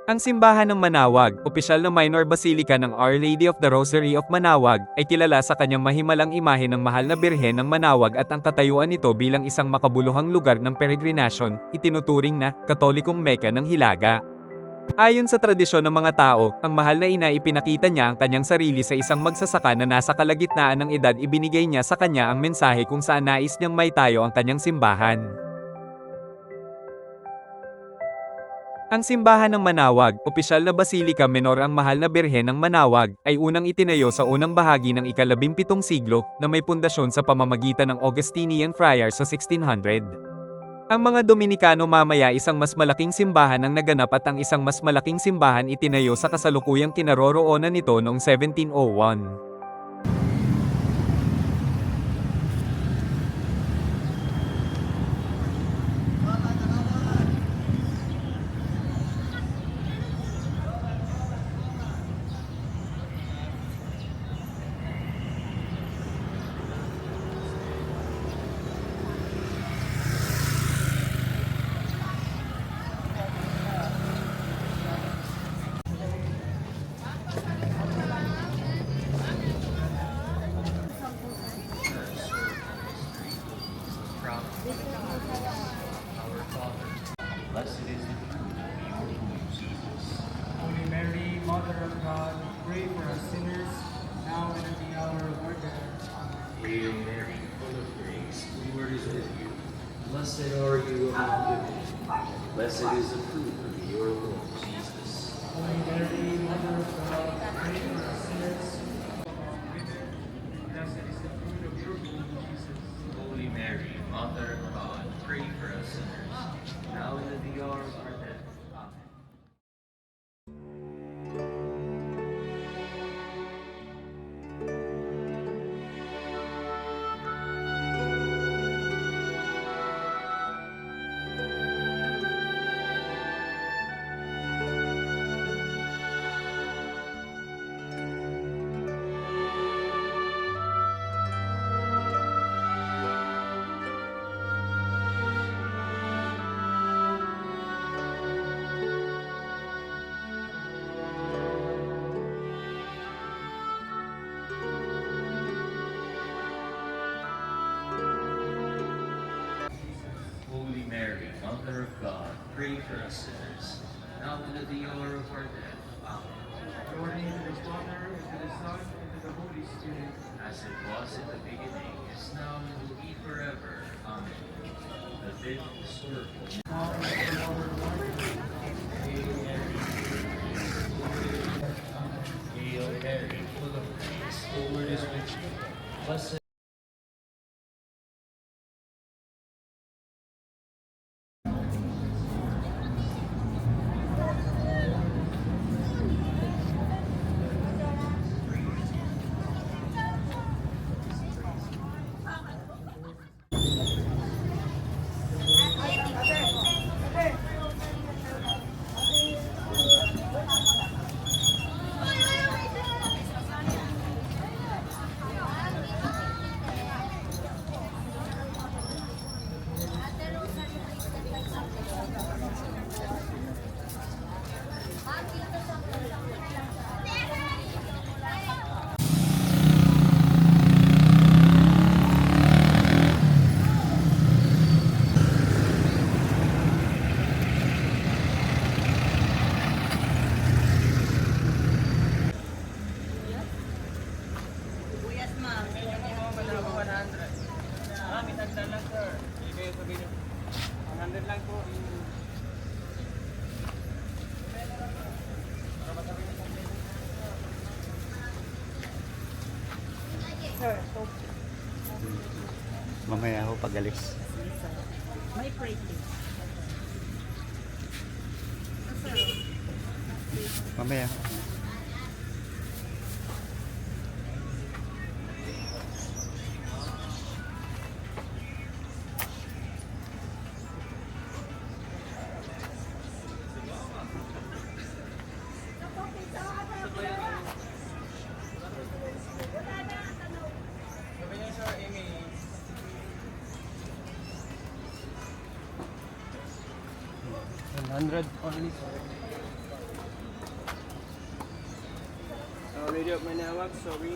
Ang simbahan ng Manaoag, opisyal na minor basilica ng Our Lady of the Rosary of Manaoag, ay kilala sa kanyang mahimalang imahe ng mahal na birhen ng Manaoag at ang katayuan nito bilang isang makabuluhang lugar ng peregrinasyon, itinuturing na Katolikong Mecca ng Hilaga. Ayon sa tradisyon ng mga tao, ang mahal na ina ipinakita niya ang kanyang sarili sa isang magsasaka na nasa kalagitnaan ng edad, ibinigay niya sa kanya ang mensahe kung saan nais niyang maitayo ang kanyang simbahan. Ang simbahan ng Manaoag, opisyal na Basilica Menor ang mahal na birhen ng Manaoag, ay unang itinayo sa unang bahagi ng ika-17 siglo, na may pundasyon sa pamamagitan ng Augustinian friars sa 1600. Ang mga Dominicano mamaya isang mas malaking simbahan ang naganap at ang isang mas malaking simbahan itinayo sa kasalukuyang kinaroroonan nito noong 1701. Blessed is the fruit of your womb, Jesus. Holy Mary, Mother of God, pray for us sinners, now and at the hour of our death. Amen. Hail Mary, full of grace, the Lord is with you. Blessed are you among women. Blessed is the fruit of your womb, Jesus. Holy Mary, Mother of God, pray for us sinners, blessed is the fruit of your womb, Jesus. Holy Mary, Mother of God, pray for us sinners, now and at the hour of our death. Amen. Holy Mary, Mother of God, pray for us sinners, now and at the hour of our death. Amen. Glory to the Father, and to the Son, and to the Holy Spirit. As it was in the beginning, is now, and will be forever. Amen. The fifth circle. Now and at the hour of our death. Hail Mary, Hail Mary, full of grace, the Lord is with you. Blessed Mamaya ako pag-alis. May plate. Mamaya. $100 only. Lady of Manaoag, sorry.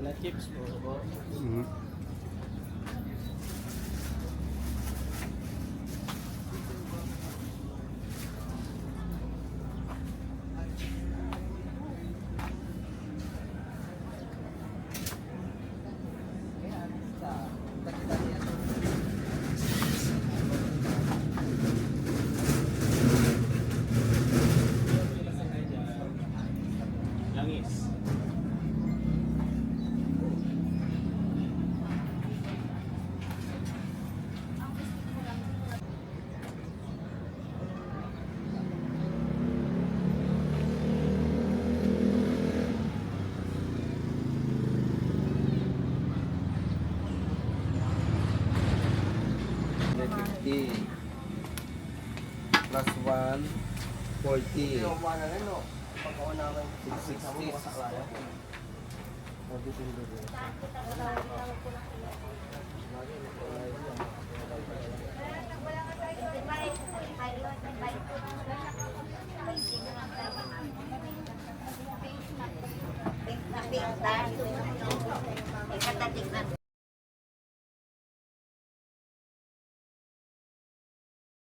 Na chips po. Mhm. Langis. Plus 1, 40. 60.